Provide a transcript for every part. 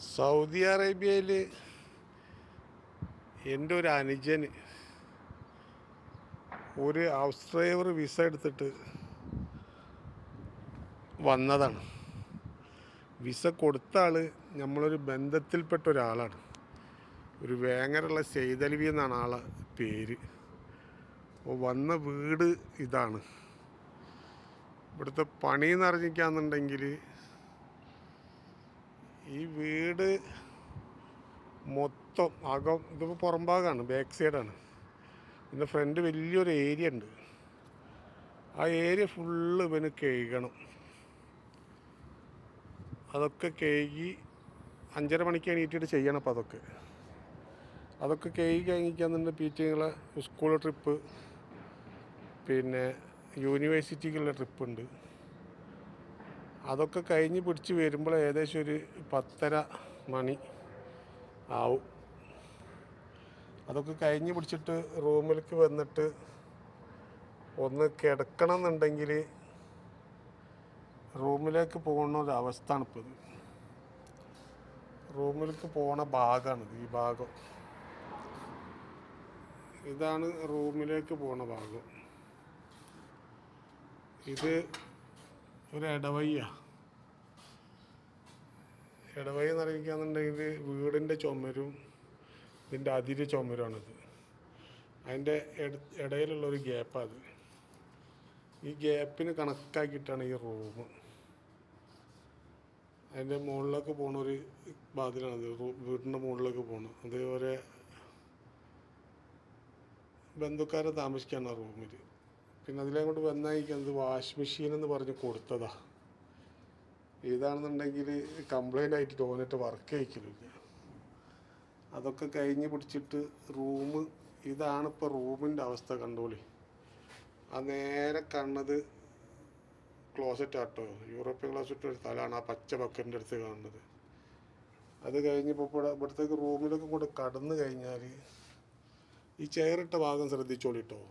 Saudi അറേബ്യയിൽ എൻ്റെ ഒരു അനുജന് ഒരു ഹൗസ് ഡ്രൈവർ വിസ എടുത്തിട്ട് വന്നതാണ്. വിസ കൊടുത്ത ആൾ നമ്മളൊരു ബന്ധത്തിൽപ്പെട്ട ഒരാളാണ്. ഒരു വേങ്ങരയുള്ള സെയ്തലവി എന്നാണ് ആളെ പേര്. അപ്പോൾ വന്ന വീട് ഇതാണ്. ഇവിടുത്തെ പണി എന്ന് അറിഞ്ഞിക്കാന്നുണ്ടെങ്കിൽ ഈ വീട് മൊത്തം അകം ഇതിപ്പോൾ പുറം ഭാഗമാണ്, ബാക്ക് സൈഡാണ്. പിന്നെ ഫ്രണ്ട് വലിയൊരു ഏരിയ ഉണ്ട്. ആ ഏരിയ ഫുള്ള് ഇവന് കഴുകണം. അതൊക്കെ കഴുകി 5:30 മണിക്ക് എണീറ്റിട്ട് ചെയ്യണം. അപ്പോൾ അതൊക്കെ കഴുകി കഴിഞ്ഞിരിക്കാന്നുണ്ട്. പീറ്റിങ്ങളെ സ്കൂൾ ട്രിപ്പ്, പിന്നെ യൂണിവേഴ്സിറ്റിക്കുള്ള ട്രിപ്പുണ്ട്. അതൊക്കെ കഴിഞ്ഞ് പിടിച്ച് വരുമ്പോൾ ഏകദേശം ഒരു 10:30 മണി ആവും. അതൊക്കെ കഴിഞ്ഞ് പിടിച്ചിട്ട് റൂമിലേക്ക് വന്നിട്ട് ഒന്ന് കിടക്കണം എന്നുണ്ടെങ്കിൽ റൂമിലേക്ക് പോകുന്ന ഒരവസ്ഥയാണ് ഇപ്പോൾ ഇത്. റൂമിലേക്ക് പോണ ഭാഗമാണിത്. ഈ ഭാഗം ഇതാണ് റൂമിലേക്ക് പോണ ഭാഗം. ഇത് ഒരു ഇടവഴിയാണ്. ഇടവഴി എന്ന് അറിയിക്കുകയാണെന്നുണ്ടെങ്കിൽ വീടിൻ്റെ ചുമരും ഇതിൻ്റെ അതിര് ചുമരുമാണിത്. അതിൻ്റെ ഇടയിലുള്ളൊരു ഗ്യാപ്പാണ് അത്. ഈ ഗ്യാപ്പിന് കണക്കാക്കിയിട്ടാണ് ഈ റൂം. അതിൻ്റെ മുകളിലേക്ക് പോണൊരു വാതിലാണത്. വീടിൻ്റെ മുകളിലേക്ക് പോകണം. അതേപോലെ ബന്ധുക്കാരെ താമസിക്കാണ് ആ റൂമിൽ. പിന്നെ അതിലങ്ങോട്ട് വന്നായിരിക്കുന്നത് വാഷ് മെഷീൻ എന്ന് പറഞ്ഞ് കൊടുത്തതാ. ഇതാണെന്നുണ്ടെങ്കിൽ കംപ്ലൈൻ്റ് ആയിട്ട് ടോയ്ലറ്റ് വർക്ക് ചെയ്യിക്കലില്ല. അതൊക്കെ കഴിഞ്ഞ് പിടിച്ചിട്ട് റൂം ഇതാണിപ്പോൾ റൂമിൻ്റെ അവസ്ഥ. കണ്ടോളി. ആ നേരെ കണ്ണത് ക്ലോസറ്റ് ആട്ടോ. യൂറോപ്യൻ ക്ലോസറ്റ് ഒരു സ്ഥലമാണ് ആ പച്ച ബക്കറ്റിൻ്റെ അടുത്ത് കാണുന്നത്. അത് കഴിഞ്ഞപ്പോൾ ഇവിടത്തേക്ക് റൂമിലൊക്കെ കൊണ്ട് കടന്നു കഴിഞ്ഞാൽ ഈ ചെയറിട്ട ഭാഗം ശ്രദ്ധിച്ചോളിട്ടോ.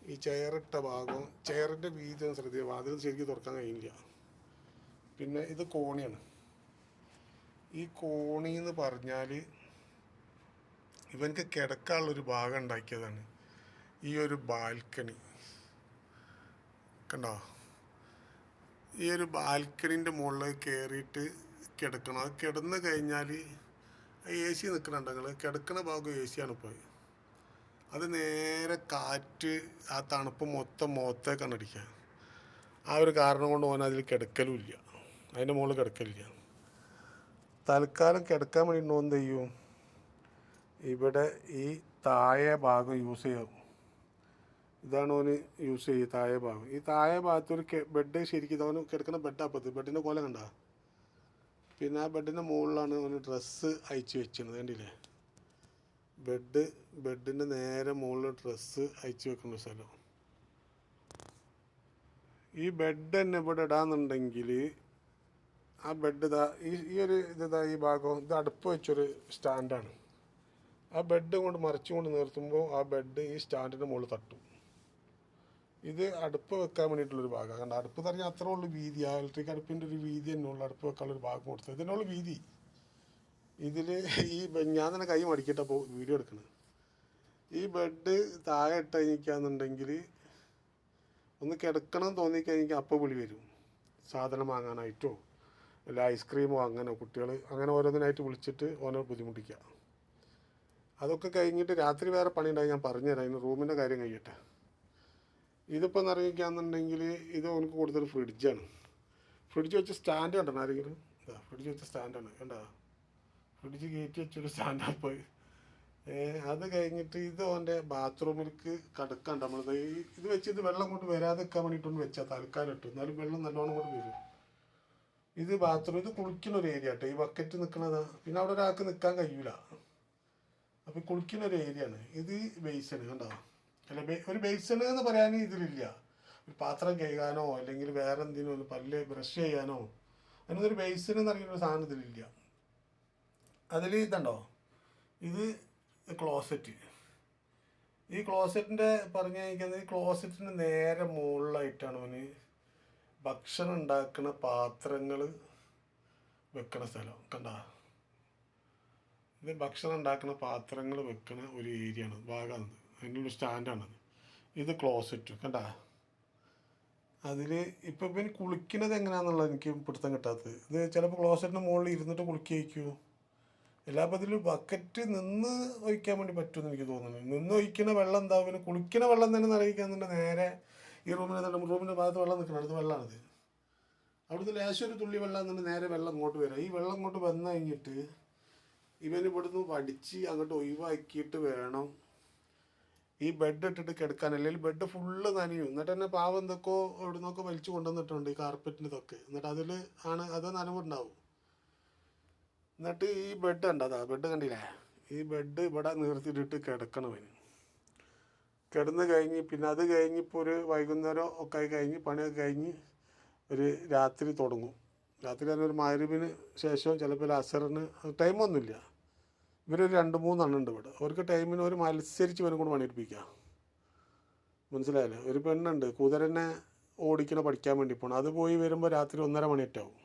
ഈ ചെയറിട്ട ഭാഗം, ചെയറിൻ്റെ വീതം ശ്രദ്ധിക്കുക. വാതിൽ ശരിക്കും തുറക്കാൻ കഴിയില്ല. പിന്നെ ഇത് കോണിയാണ്. ഈ കോണി എന്ന് പറഞ്ഞാൽ ഇവനക്ക് കിടക്കാനുള്ളൊരു ഭാഗം ഉണ്ടാക്കിയതാണ്. ഈ ഒരു ബാൽക്കണി കണ്ടോ. ഈ ഒരു ബാൽക്കണീൻ്റെ മുകളിൽ കയറിയിട്ട് കിടക്കണം. അത് കിടന്ന് കഴിഞ്ഞാൽ എ സി നിൽക്കണുണ്ട്. നിങ്ങൾ കിടക്കുന്ന ഭാഗം എ സിയാണ് ഇപ്പോൾ. അത് നേരെ കാറ്റ് ആ തണുപ്പ് മൊത്തം മുഖത്തേക്കാണ് അടിക്കുക. ആ ഒരു കാരണം കൊണ്ട് ഓൻ അതിൽ കിടക്കലുമില്ല. അതിൻ്റെ മുകളിൽ കിടക്കലില്ല. തൽക്കാലം കിടക്കാൻ വേണ്ടി ഓൻ എന്ത് ചെയ്യും, ഇവിടെ ഈ താഴെ ഭാഗം യൂസ് ചെയ്യും. ഇതാണ് ഓന് യൂസ് ചെയ്യുക, താഴെ ഭാഗം. ഈ താഴെ ഭാഗത്തൊരു ബെഡ് ശരിക്കും ഓന് കിടക്കുന്ന ബെഡാപ്പത്ത്. ബെഡിൻ്റെ കോല കണ്ട. പിന്നെ ആ ബെഡിൻ്റെ മുകളിലാണ് ഓന് ഡ്രസ്സ് അയച്ച് വെച്ചിരുന്നത്. കണ്ടില്ലേ. ബെഡിൻ്റെ നേരെ മുകളിൽ ഡ്രസ്സ് അയച്ച് വെക്കുന്ന സ്ഥലം. ഈ ബെഡ് തന്നെ ഇവിടെ ഇടാന്നുണ്ടെങ്കിൽ ആ ബെഡ് ഇതാ ഈ ഒരു ഇതാ ഈ ഭാഗം ഇത് അടുപ്പ് വെച്ചൊരു സ്റ്റാൻഡാണ്. ആ ബെഡ് കൊണ്ട് മറിച്ചുകൊണ്ട് നിർത്തുമ്പോൾ ആ ബെഡ് ഈ സ്റ്റാൻഡിൻ്റെ മുകളിൽ തട്ടും. ഇത് അടുപ്പ് വെക്കാൻ വേണ്ടിയിട്ടുള്ളൊരു ഭാഗമാണ്. കണ്ട, അടുപ്പ് പറഞ്ഞാൽ അത്ര ഉള്ളു വീതി. ആ ഇലക്ട്രിക് അടുപ്പിൻ്റെ ഒരു വീതി തന്നെ ഉള്ളു അടുപ്പ് വെക്കാനുള്ളൊരു ഭാഗം കൊടുത്തത്. ഇതിനുള്ള വീതി. ഇതിൽ ഈ ഞാൻ തന്നെ കൈ മടിക്കിട്ടപ്പോൾ വീഡിയോ എടുക്കുന്നത്. ഈ ബെഡ് താഴെ ഇട്ട് കഴിഞ്ഞിരിക്കുകയെന്നുണ്ടെങ്കിൽ ഒന്ന് കിടക്കണം തോന്നിക്കഴിഞ്ഞാൽ അപ്പോൾ വിളി വരും. സാധനം വാങ്ങാനായിട്ടോ അല്ല ഐസ്ക്രീമോ അങ്ങനെ കുട്ടികൾ അങ്ങനെ ഓരോന്നിനായിട്ട് വിളിച്ചിട്ട് ഓനെ ബുദ്ധിമുട്ടിക്കുക. അതൊക്കെ കഴിഞ്ഞിട്ട് രാത്രി വേറെ പണി ഉണ്ടായി. ഞാൻ പറഞ്ഞുതരാം. അതിന് റൂമിൻ്റെ കാര്യം കഴിയട്ടെ. ഇതിപ്പോൾ നിറങ്ങിക്കുകയാണെന്നുണ്ടെങ്കിൽ ഇത് ഓനക്ക് കൊടുത്തൊരു ഫ്രിഡ്ജാണ്. ഫ്രിഡ്ജ് വെച്ച സ്റ്റാൻഡ് കണ്ടോ ആരെങ്കിലും? ഫ്രിഡ്ജ് വെച്ച സ്റ്റാൻഡാണ്. കണ്ടോ, ഫ്രിഡ്ജ് കയറ്റി വെച്ചൊരു സ്റ്റാൻഡാണ്. അത് കഴിഞ്ഞിട്ട് ഇത് ഓൻ്റെ ബാത്റൂമിലേക്ക് കിടക്കാണ്ട്. നമ്മളത് ഇത് വെച്ച് ഇത് വെള്ളം കൊണ്ട് വരാതെ വെക്കാൻ വേണ്ടിയിട്ടൊന്ന് വെച്ചാൽ തൽക്കാലം ഇട്ടു. എന്നാലും വെള്ളം നല്ലോണം കൊണ്ട് വരും. ഇത് ബാത്റൂം. ഇത് കുളിക്കുന്ന ഒരു ഏരിയ കേട്ടോ. ഈ ബക്കറ്റ് നിൽക്കണതാ. പിന്നെ അവിടെ ഒരാൾക്ക് നിൽക്കാൻ കഴിയൂല. അപ്പോൾ കുളിക്കുന്ന ഒരു ഏരിയയാണ് ഇത്. ബേസൺ കണ്ടോ. അല്ല, ഒരു ബേസൺ എന്ന് പറയാൻ ഇതിലില്ല. ഒരു പാത്രം കഴുകാനോ അല്ലെങ്കിൽ വേറെ എന്തിനോ ഒന്ന് പല്ല് ബ്രഷ് ചെയ്യാനോ അതിനൊരു ബേസൺ എന്ന് പറയുന്നൊരു സാധനം ഇതിലില്ല. അതിൽ ഇതുണ്ടോ, ഇത് ക്ലോസറ്റ്. ഈ ക്ലോസറ്റിൻ്റെ പറഞ്ഞു കഴിഞ്ഞാൽ ഈ ക്ലോസറ്റിന് നേരെ മുകളിലായിട്ടാണ് അവന് ഭക്ഷണം ഉണ്ടാക്കുന്ന പാത്രങ്ങൾ വെക്കണ സ്ഥലം കണ്ട. ഇത് ഭക്ഷണം ഉണ്ടാക്കുന്ന പാത്രങ്ങൾ വെക്കണ ഒരു ഏരിയ ആണ്, ഭാഗമാണത്. അതിനുള്ള സ്റ്റാൻഡാണത്. ഇത് ക്ലോസറ്റ് കണ്ട. അതിൽ ഇപ്പം ഇവന് കുളിക്കുന്നത് എങ്ങനെയാണെന്നുള്ളത് എനിക്ക് പിടുത്തം കിട്ടാത്തത്. ഇത് ചിലപ്പോൾ ക്ലോസറ്റിന് മുകളിൽ ഇരുന്നിട്ട് കുളിക്കുകയായിരിക്കുമോ. എല്ലാപ്പോൾ ഇതിൽ ബക്കറ്റ് നിന്ന് ഒഴിക്കാൻ വേണ്ടി പറ്റുമെന്ന് എനിക്ക് തോന്നുന്നു. നിന്ന് ഒഴിക്കുന്ന വെള്ളം എന്താ, പിന്നെ കുളിക്കുന്ന വെള്ളം തന്നെ നിറയിക്കാന്നുണ്ട്. നേരെ ഈ റൂമിൻ്റെ ഭാഗത്ത് വെള്ളം നിൽക്കണം, അടുത്ത് വെള്ളമാണിത്. അവിടുന്ന് ലേശം ഒരു തുള്ളി വെള്ളം എന്നുണ്ട് നേരെ വെള്ളം ഇങ്ങോട്ട് വരാം. ഈ വെള്ളം ഇങ്ങോട്ട് വന്നു കഴിഞ്ഞിട്ട് ഇവന് ഇവിടുന്ന് വടിച്ച് അങ്ങോട്ട് ഒഴിവാക്കിയിട്ട് വേണം ഈ ബെഡ് ഇട്ടിട്ട് കിടക്കാൻ. അല്ലെങ്കിൽ ബെഡ് ഫുള്ള് നനയും. എന്നിട്ട് തന്നെ പാവം എന്തൊക്കെയോ എവിടെ നിന്നൊക്കെ വലിച്ചു കൊണ്ടുവന്നിട്ടുണ്ട് ഈ കാർപ്പറ്റിൻ്റെ ഇതൊക്കെ. എന്നിട്ട് അതിൽ ആണ് അത് നനവുണ്ടാവും. എന്നിട്ട് ഈ ബെഡ് ഉണ്ട്, അതാ ബെഡ് കണ്ടില്ലേ, ഈ ബെഡ് ഇവിടെ നിർത്തിയിട്ടിട്ട് കിടക്കണവന്. കിടന്ന് കഴിഞ്ഞ് പിന്നെ അത് കഴിഞ്ഞ് ഇപ്പോൾ ഒരു വൈകുന്നേരം ഒക്കെ ആയി കഴിഞ്ഞ് പണിയൊക്കെ കഴിഞ്ഞ് ഒരു രാത്രി തുടങ്ങും. രാത്രി തന്നെ ഒരു മഗ്‌രിബിന് ശേഷം ചിലപ്പോൾ അസറിന് ടൈമൊന്നുമില്ല. ഇവരൊരു 2-3 എണ്ണുണ്ട് ഇവിടെ. അവർക്ക് ടൈമിന് ഒരു മത്സരിച്ച് ഇവനെ കൊണ്ട് പണിയെടുപ്പിക്കുക. മനസ്സിലായല്ലേ. ഒരു പെണ്ണുണ്ട് കുതിരനെ ഓടിക്കണ പഠിക്കാൻ വേണ്ടി പോകണം. അത് പോയി വരുമ്പോൾ രാത്രി 1:30 മണിയാവും.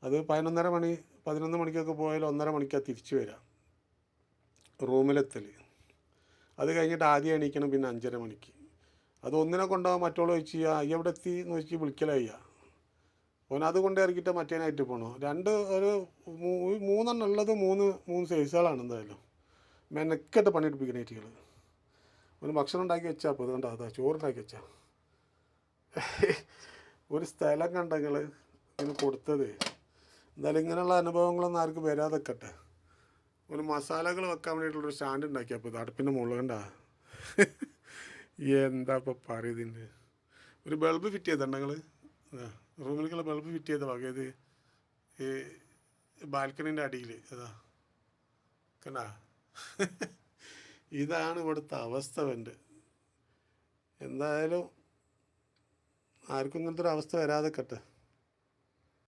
അത് 11 മണിക്കൊക്കെ പോയാൽ 1:30 മണിക്കാണ് തിരിച്ചു വരാം റൂമിലെത്തൽ. അത് കഴിഞ്ഞിട്ട് ആദ്യം എണീക്കണം പിന്നെ 5:30 മണിക്ക്. അത് ഒന്നിനെ കൊണ്ടുപോകാൻ മറ്റോളം ചോദിച്ച് എവിടെ എത്തി എന്ന് വെച്ച് വിളിക്കലായി. ഓനത് കൊണ്ട് ഇറക്കിയിട്ട് മറ്റേനായിട്ട് പോകണോ. ഒരു 3 ഉള്ളത് 3 സൈസുകളാണ്. എന്തായാലും മെനക്കെട്ട് പണിയെടുപ്പിക്കുന്ന ഏറ്റുകൾ. ഒരു ഭക്ഷണം ഉണ്ടാക്കി വെച്ചാൽ അപ്പോൾ അതുകൊണ്ട് അതാ ചോറുണ്ടാക്കി വെച്ചാൽ ഒരു സ്ഥലം കണ്ടെങ്കിൽ ഇതിന് കൊടുത്തത്. എന്തായാലും ഇങ്ങനെയുള്ള അനുഭവങ്ങളൊന്നും ആർക്കും വരാതെക്കട്ടെ. ഒരു മസാലകൾ വെക്കാൻ വേണ്ടിയിട്ടുള്ളൊരു സ്റ്റാൻഡ് ഉണ്ടാക്കിയാൽ അപ്പോൾ ഇത് അടുപ്പിൻ്റെ മുകളിൽ കണ്ടാ എന്താ ഇപ്പോൾ പറയുന്നതിൻ്റെ. ഒരു ബൾബ് ഫിറ്റ് ചെയ്തിട്ടുണ്ടെങ്കിൽ റൂമിലേക്കുള്ള ബൾബ് ഫിറ്റ് ചെയ്ത വക. ഇത് ഈ ബാൽക്കണീൻ്റെ അടിയിൽ അതാ കണ്ടാ. ഇതാണ് ഇവിടുത്തെ അവസ്ഥ. എൻ്റെ എന്തായാലും ആർക്കും ഇങ്ങനത്തെ ഒരു അവസ്ഥ വരാതെക്കട്ടെ.